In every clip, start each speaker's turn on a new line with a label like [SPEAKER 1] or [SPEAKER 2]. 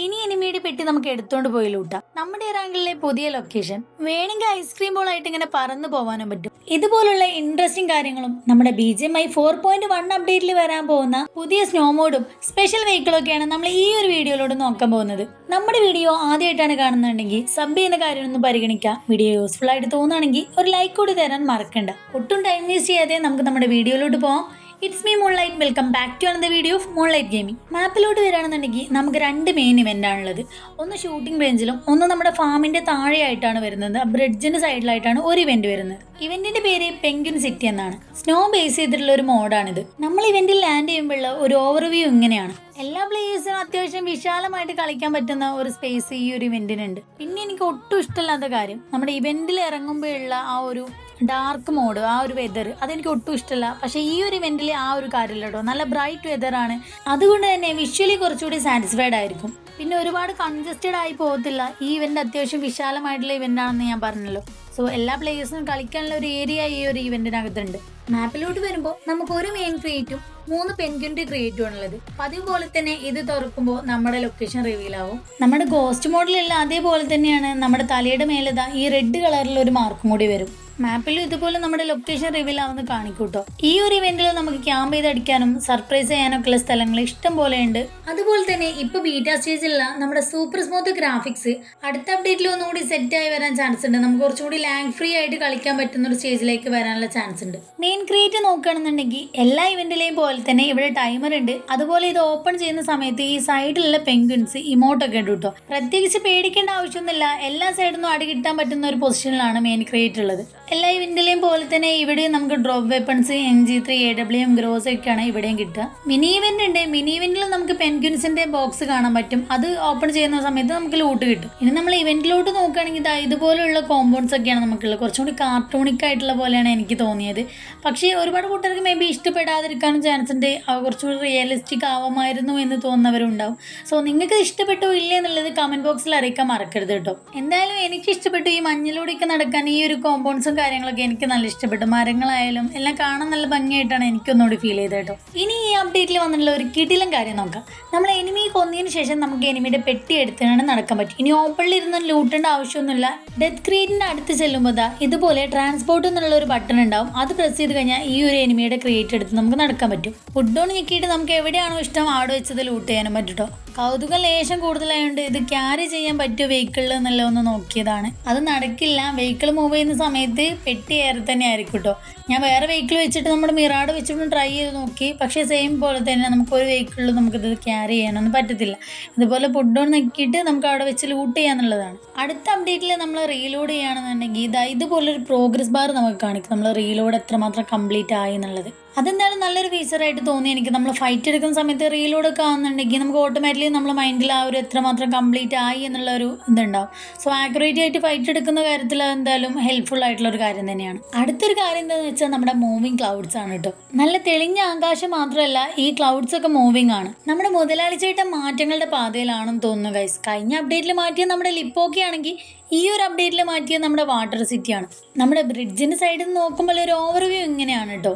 [SPEAKER 1] ഇനി എനിമിയുടെ പെട്ടി നമുക്ക് എടുത്തോണ്ട് പോയി ലൂട്ടാം. നമ്മുടെ ഇറാങ്കിലെ പുതിയ ലൊക്കേഷൻ വേണമെങ്കിൽ ഐസ്ക്രീം ബോൾ ആയിട്ട് ഇങ്ങനെ പറന്നു പോകാനും പറ്റും. ഇതുപോലുള്ള ഇൻട്രസ്റ്റിംഗ് കാര്യങ്ങളും നമ്മുടെ BGMI 4.1 അപ്ഡേറ്റിൽ വരാൻ പോകുന്ന പുതിയ സ്നോ മോഡും സ്പെഷ്യൽ വെഹിക്കിളും ഒക്കെയാണ് നമ്മൾ ഈ ഒരു വീഡിയോയിലൂടെ നോക്കാൻ പോകുന്നത്. നമ്മുടെ വീഡിയോ ആദ്യമായിട്ടാണ് കാണുന്നുണ്ടെങ്കിൽ സബ് ചെയ്യുന്ന കാര്യമൊന്നും പരിഗണിക്കാം. വീഡിയോ യൂസ്ഫുൾ ആയിട്ട് തോന്നുകയാണെങ്കിൽ ഒരു ലൈക്ക് കൂടി തരാൻ മറക്കണ്ട. ഒട്ടും ടൈം വേസ്റ്റ് ചെയ്യാതെ നമുക്ക് നമ്മുടെ വീഡിയോയിലോട്ട് പോകാം. It's me Moonlight. Welcome back to another video of Moonlight gaming. മാപ്പിലോട്ട് വരികയാണെന്നുണ്ടെങ്കിൽ നമുക്ക് രണ്ട് മെയിൻ ഇവന്റ് ആണുള്ളത്. ഒന്ന് ഷൂട്ടിംഗ് റേഞ്ചിലും ഒന്ന് നമ്മുടെ ഫാമിന്റെ താഴെയായിട്ടാണ് വരുന്നത്. ബ്രിഡ്ജിന്റെ സൈഡിലായിട്ടാണ് ഒരു ഇവന്റ് വരുന്നത്. ഇവന്റിന്റെ പേര് പെൻഗ്വിൻ സിറ്റി എന്നാണ്. സ്നോ ബേസ് ചെയ്തിട്ടുള്ള ഒരു മോഡാണിത്. നമ്മൾ ഇവന്റിൽ ലാൻഡ് ചെയ്യുമ്പോഴുള്ള ഒരു ഓവർവ്യൂ ഇങ്ങനെയാണ്. എല്ലാ പ്ലേയേഴ്സിനും അത്യാവശ്യം വിശാലമായിട്ട് കളിക്കാൻ പറ്റുന്ന ഒരു സ്പേസ് ഈ ഒരു ഇവന്റിനുണ്ട്. പിന്നെ എനിക്ക് ഒട്ടും ഇഷ്ടമില്ലാത്ത കാര്യം നമ്മുടെ ഇവന്റിൽ ഇറങ്ങുമ്പോഴുള്ള ആ ഒരു ഡാർക്ക് മോഡ്, ആ ഒരു വെതർ, അതെനിക്ക് ഒട്ടും ഇഷ്ടമല്ല. പക്ഷേ ഈ ഒരു ഇവന്റിൽ ആ ഒരു കാര്യമില്ല കേട്ടോ. നല്ല ബ്രൈറ്റ് വെതറാണ്. അതുകൊണ്ട് തന്നെ വിഷ്വലി കുറച്ചുകൂടി സാറ്റിസ്ഫൈഡ് ആയിരിക്കും. പിന്നെ ഒരുപാട് കൺജസ്റ്റഡ് ആയി പോകത്തില്ല. ഈ ഇവന്റ് അത്യാവശ്യം വിശാലമായിട്ടുള്ള ഇവന്റ് ആണെന്ന് ഞാൻ പറഞ്ഞല്ലോ. സോ എല്ലാ പ്ലേയേഴ്സിനും കളിക്കാനുള്ള ഒരു ഏരിയ ഈ ഒരു ഇവന്റിനകത്തുണ്ട്. മാപ്പിലോട്ട് വരുമ്പോൾ നമുക്ക് ഒരു മെയിൻ ക്രിയേറ്റും 3 പെൻഗ്വിൻ്റെ ക്രിയേറ്റും ആണുള്ളത്. പതിവ് പോലെ തന്നെ ഇത് തുറക്കുമ്പോൾ നമ്മുടെ ലൊക്കേഷൻ റിവീൽ ആവും. നമ്മുടെ ഗോസ്റ്റ് മോഡലുള്ള അതേപോലെ തന്നെയാണ് നമ്മുടെ തലയുടെ മേലെതാ ഈ റെഡ് കളറിൽ ഒരു മാർക്കും കൂടി വരും. മാപ്പിലും ഇതുപോലെ നമ്മുടെ ലൊക്കേഷൻ റിവീൽ ആവുന്ന കാണിക്കൂട്ടോ. ഈ ഒരു ഇവന്റിൽ നമുക്ക് ക്യാമ്പ് ചെയ്ത് അടിക്കാനും സർപ്രൈസ് ചെയ്യാനൊക്കെ ഉള്ള സ്ഥലങ്ങൾ ഇഷ്ടം പോലെ ഉണ്ട്. അതുപോലെ തന്നെ ഇപ്പൊ ബീറ്റ സ്റ്റേജിലുള്ള നമ്മുടെ സൂപ്പർ സ്മൂത്ത് ഗ്രാഫിക്സ് അടുത്ത അപ്ഡേറ്റിൽ ഒന്നുകൂടി സെറ്റ് ആയി വരാൻ ചാൻസ് ഉണ്ട്. നമുക്ക് കുറച്ചുകൂടി ലാഗ് ഫ്രീ ആയിട്ട് കളിക്കാൻ പറ്റുന്ന ഒരു സ്റ്റേജിലേക്ക് വരാനുള്ള ചാൻസ് ഉണ്ട്. മെയിൻ ക്രിയേറ്റ് നോക്കുകയാണെന്നുണ്ടെങ്കിൽ എല്ലാ ഇവന്റിലെയും പോലെ തന്നെ ഇവിടെ ടൈമർ ഉണ്ട്. അതുപോലെ ഇത് ഓപ്പൺ ചെയ്യുന്ന സമയത്ത് ഈ സൈഡിലുള്ള പെൻഗ്വിൻസ് ഇമോട്ടൊക്കെ ഉണ്ട് കേട്ടോ. പ്രത്യേകിച്ച് പേടിക്കേണ്ട ആവശ്യമൊന്നുമില്ല. എല്ലാ സൈഡിൽ നിന്നും അടി കിട്ടാൻ പറ്റുന്ന ഒരു പൊസിഷനിലാണ് മെയിൻ ക്രിയേറ്റ് ഉള്ളത്. എല്ലാ ഇവന്റിലെയും പോലെ തന്നെ ഇവിടെയും നമുക്ക് drop weapons MG3 AWM gross ഒക്കെയാണ് ഇവിടെയും കിട്ടുക. മിനി ഇവന്റ് ഉണ്ട്. മിനി ഇവന്റിൽ നമുക്ക് പെൻഗ്വിൻസിന്റെ ബോക്സ് കാണാൻ പറ്റും. അത് ഓപ്പൺ ചെയ്യുന്ന സമയത്ത് നമുക്ക് ലൂട്ട് കിട്ടും. ഇനി നമ്മൾ ഇവന്റിലോട്ട് നോക്കുകയാണെങ്കിൽ ഇതുപോലുള്ള കോമ്പൗണ്ട്സ് ഒക്കെയാണ് നമുക്കുള്ളത്. കുറച്ചുകൂടി കാർട്ടൂണിക് ആയിട്ടുള്ള പോലെയാണ് എനിക്ക് തോന്നിയത്. പക്ഷേ ഒരുപാട് കൂട്ടർക്ക് മേ ബി ഇഷ്ടപ്പെടാതിരിക്കാനും ചാൻസ് ഉണ്ട്. കുറച്ചുകൂടി റിയലിസ്റ്റിക് ആവാമായിരുന്നു എന്ന് തോന്നുന്നവരുണ്ടാവും. സോ നിങ്ങൾക്ക് ഇഷ്ടപ്പെട്ടോ ഇല്ലേ എന്നുള്ളത് കമന്റ് ബോക്സിൽ അറിയിക്കാൻ മറക്കരുത് കേട്ടോ. എന്തായാലും എനിക്ക് ഇഷ്ടപ്പെട്ടു. ഈ മഞ്ഞിലൂടെയൊക്കെ നടക്കാൻ ഈ ഒരു കോമ്പൗണ്ട്സും കാര്യങ്ങളൊക്കെ എനിക്ക് നല്ല ഇഷ്ടപ്പെട്ടു. മരങ്ങളായാലും എല്ലാം കാണാൻ നല്ല ഭംഗിയായിട്ടാണ് എനിക്കൊന്നുകൂടി ഫീൽ ചെയ്തത് കേട്ടോ. ഇനി ഈ അപ്ഡേറ്റിൽ വന്നിട്ടുള്ള ഒരു കിടിലൻ കാര്യം നോക്കാം. നമ്മൾ എനിമി കൊന്നതിന് ശേഷം നമുക്ക് എനിമിയുടെ പെട്ടി എടുത്താണ് നടക്കാൻ പറ്റും. ഇനി ഓപ്പണിൽ ഇരുന്ന് ലൂട്ടേണ്ട ആവശ്യമൊന്നുമില്ല. ഡെത്ത് ക്രിയേറ്റിന്റെ അടുത്ത് ചെല്ലുമ്പോൾ ഇതുപോലെ ട്രാൻസ്പോർട്ട് എന്നുള്ള ഒരു ബട്ടൺ ഉണ്ടാവും. അത് പ്രസ് ചെയ്ത് കഴിഞ്ഞാൽ ഈ ഒരു എനിമിയുടെ ക്രിയേറ്റ് എടുത്ത് നമുക്ക് നടക്കാൻ പറ്റും. ഫുഡ് ഓൺ ഞെക്കിയിട്ട് നമുക്ക് എവിടെയാണോ ഇഷ്ടം അവിടെ വെച്ചത് ലൂട്ട് ചെയ്യാനും പറ്റും കേട്ടോ. കൗതുകം ലേശം കൂടുതലായതുകൊണ്ട് ഇത് ക്യാരി ചെയ്യാൻ പറ്റുമോ വെഹിക്കിളിൽ എന്നല്ല ഒന്ന് നോക്കിയതാണ്. അത് നടക്കില്ല. വെഹിക്കിൾ മൂവ് ചെയ്യുന്ന സമയത്ത് പെട്ടി ഏറെ തന്നെ ആയിരിക്കും കേട്ടോ. ഞാൻ വേറെ വെഹിക്കിൾ വെച്ചിട്ട് നമ്മുടെ മിറാഡ് വെച്ചിട്ട് ട്രൈ ചെയ്ത് നോക്കി. പക്ഷേ സെയിം പോലെ തന്നെ നമുക്കൊരു വെഹിക്കിളിൽ നമുക്കിത് ക്യാരി ചെയ്യാനൊന്നും പറ്റത്തില്ല. ഇതുപോലെ ഫുഡ് ഓൺ നോക്കിയിട്ട് നമുക്ക് അവിടെ വെച്ച് ലൂട്ട് ചെയ്യാന്നുള്ളതാണ്. അടുത്ത അപ്ഡേറ്റിൽ നമ്മൾ റീലോഡ് ചെയ്യുകയാണെന്നുണ്ടെങ്കിൽ ഇതുപോലൊരു പ്രോഗ്രസ് ബാർ നമുക്ക് കാണിക്കും. നമ്മൾ റീലോഡ് എത്രമാത്രം കംപ്ലീറ്റ് ആയി എന്നുള്ളത്. അതെന്തായാലും നല്ലൊരു ഫീച്ചറായിട്ട് തോന്നി എനിക്ക്. നമ്മൾ ഫൈറ്റ് എടുക്കുന്ന സമയത്ത് റീലോഡൊക്കെ ആവുന്നുണ്ടെങ്കിൽ നമുക്ക് ഓട്ടോമാറ്റിക്കലി നമ്മളെ മൈൻഡിൽ ആ ഒരു എത്രമാത്രം കംപ്ലീറ്റ് ആയി എന്നുള്ളൊരു ഇതുണ്ടാവും. സോ ആക്യുറേറ്റ് ആയിട്ട് ഫൈറ്റ് എടുക്കുന്ന കാര്യത്തിൽ എന്തായാലും ഹെൽപ്ഫുൾ ആയിട്ടുള്ള ഒരു കാര്യം തന്നെയാണ്. അടുത്തൊരു കാര്യം എന്താണെന്ന് വെച്ചാൽ നമ്മുടെ മൂവിങ് ക്ലൗഡ്സ് ആണ് കേട്ടോ. നല്ല തെളിഞ്ഞ ആകാശം മാത്രമല്ല, ഈ ക്ലൗഡ്സ് ഒക്കെ മൂവിങ് ആണ്. നമ്മുടെ മുതലാളി ചേട്ടൻ മാറ്റങ്ങളുടെ പാതയിലാണെന്ന് തോന്നുന്നു ഗൈസ്. കഴിഞ്ഞ അപ്ഡേറ്റിൽ മാറ്റിയ നമ്മുടെ ലിപ്പോക്കി ആണെങ്കിൽ ഈ ഒരു അപ്ഡേറ്റിൽ മാറ്റിയത് നമ്മുടെ വാട്ടർ സിറ്റിയാണ്. നമ്മുടെ ബ്രിഡ്ജിന്റെ സൈഡിൽ നിന്ന് നോക്കുമ്പോൾ ഒരു ഓവർവ്യൂ ഇങ്ങനെയാണ് കേട്ടോ.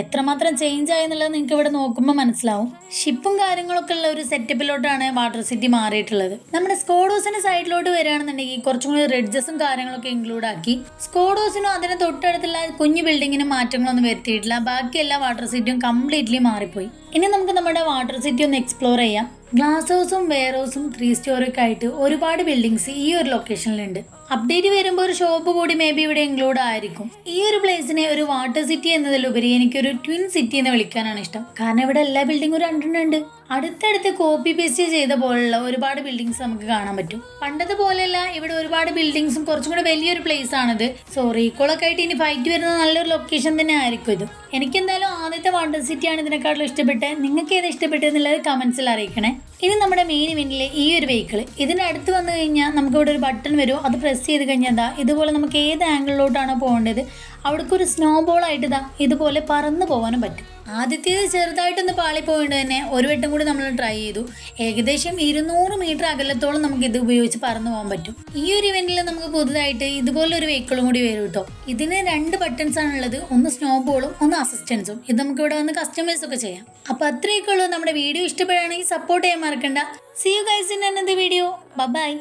[SPEAKER 1] എത്രമാത്രം ചേഞ്ച് ആയെന്നുള്ളത് നിങ്ങൾക്ക് ഇവിടെ നോക്കുമ്പോൾ മനസ്സിലാവും. ഷിപ്പും കാര്യങ്ങളൊക്കെ ഉള്ള ഒരു സെറ്റപ്പിലോട്ടാണ് വാട്ടർ സിറ്റി മാറിയിട്ടുള്ളത്. നമ്മുടെ സ്കോഡോസിന്റെ സൈഡിലോട്ട് വരികയാണെന്നുണ്ടെങ്കിൽ കുറച്ചും കൂടി റിഡ്ജസും കാര്യങ്ങളൊക്കെ ഇൻക്ലൂഡ് ആക്കി. സ്കോഡോസിനും അതിന് തൊട്ടടുത്തുള്ള കുഞ്ഞു ബിൽഡിങ്ങിനും മാറ്റങ്ങളൊന്നും വരുത്തിയിട്ടില്ല. ബാക്കി എല്ലാ വാട്ടർ സിറ്റിയും കംപ്ലീറ്റ്ലി മാറിപ്പോയി. ഇനി നമുക്ക് നമ്മുടെ വാട്ടർ സിറ്റി ഒന്ന് എക്സ്പ്ലോർ ചെയ്യാം. ഗ്ലാസ് ഹൗസും വെയർ ഹൗസും 3 സ്റ്റോറിയൊക്കെ ആയിട്ട് ഒരുപാട് ബിൽഡിങ്സ് ഈ ഒരു ലൊക്കേഷനിലുണ്ട്. അപ്ഡേറ്റ് വരുമ്പോൾ ഒരു ഷോപ്പ് കൂടി മേ ബി ഇവിടെ ഇൻക്ലൂഡ് ആയിരിക്കും. ഈ ഒരു പ്ലേസിനെ ഒരു വാട്ടർ സിറ്റി എന്നതിലുപരി എനിക്കൊരു ട്വിൻ സിറ്റി എന്ന് വിളിക്കാനാണ് ഇഷ്ടം. കാരണം ഇവിടെ എല്ലാ ബിൽഡിങ്ങും 2 ഉണ്ട്. അടുത്തടുത്ത് കോപ്പി പേസ്റ്റ് ചെയ്ത പോലുള്ള ഒരുപാട് ബിൽഡിങ്സ് നമുക്ക് കാണാൻ പറ്റും. പണ്ടത്തെ പോലെയല്ല, ഇവിടെ ഒരുപാട് ബിൽഡിങ്സും കുറച്ചും കൂടെ വലിയൊരു പ്ലേസ് ആണിത്. സോ റീകോളൊക്കെ ആയിട്ട് ഇനി ഫൈറ്റ് വരുന്ന നല്ലൊരു ലൊക്കേഷൻ തന്നെ ആയിരിക്കും ഇത്. എനിക്കെന്തായാലും ആദ്യത്തെ വാട്ടർ സിറ്റിയാണ് ഇതിനെക്കാട്ടിലും ഇഷ്ടപ്പെട്ടത്. നിങ്ങൾക്ക് ഏത് ഇഷ്ടപ്പെട്ടെന്നുള്ളത് കമന്റ്സിൽ അറിയിക്കണേ. ഇനി നമ്മുടെ മെയിൻ ഇവന്റിലെ ഈ ഒരു വെഹിക്കിൾ ഇതിനടുത്ത് വന്നു കഴിഞ്ഞാൽ നമുക്ക് ഇവിടെ ഒരു ബട്ടൺ വരും. അത് പ്രസ് ചെയ്ത് കഴിഞ്ഞാൽ ഇതുപോലെ നമുക്ക് ഏത് ആംഗിളിലോട്ടാണോ പോകേണ്ടത് അവിടേക്ക് ഒരു സ്നോ ബോൾ ആയിട്ട് ഇതുപോലെ പറന്ന് പോകാനും പറ്റും. ആദ്യത്തേത് ചെറുതായിട്ടൊന്ന് പാളിപ്പോയിട്ട് തന്നെ ഒരു വട്ടം കൂടി നമ്മൾ ട്രൈ ചെയ്തു. ഏകദേശം 200 മീറ്റർ അകലത്തോളം നമുക്ക് ഇത് ഉപയോഗിച്ച് പറന്നു പോകാൻ പറ്റും. ഈ ഒരു ഇവന്റിൽ നമുക്ക് പുതുതായിട്ട് ഇതുപോലൊരു വെഹിക്കിളും കൂടി വരും കേട്ടോ. ഇതിന് 2 ബട്ടൺസ് ആണുള്ളത്, ഒന്ന് സ്നോ ബോളും ഒന്ന് അസിസ്റ്റൻസും. ഇത് നമുക്ക് ഇവിടെ വന്ന് കസ്റ്റമൈസ് ഒക്കെ ചെയ്യാം. അപ്പോൾ അത്രയൊക്കെ ഉള്ളൂ. നമ്മുടെ വീഡിയോ ഇഷ്ടപ്പെടുകയാണെങ്കിൽ സപ്പോർട്ട് ചെയ്യാൻ മറക്കണ്ട. See you guys in another video. Bye bye.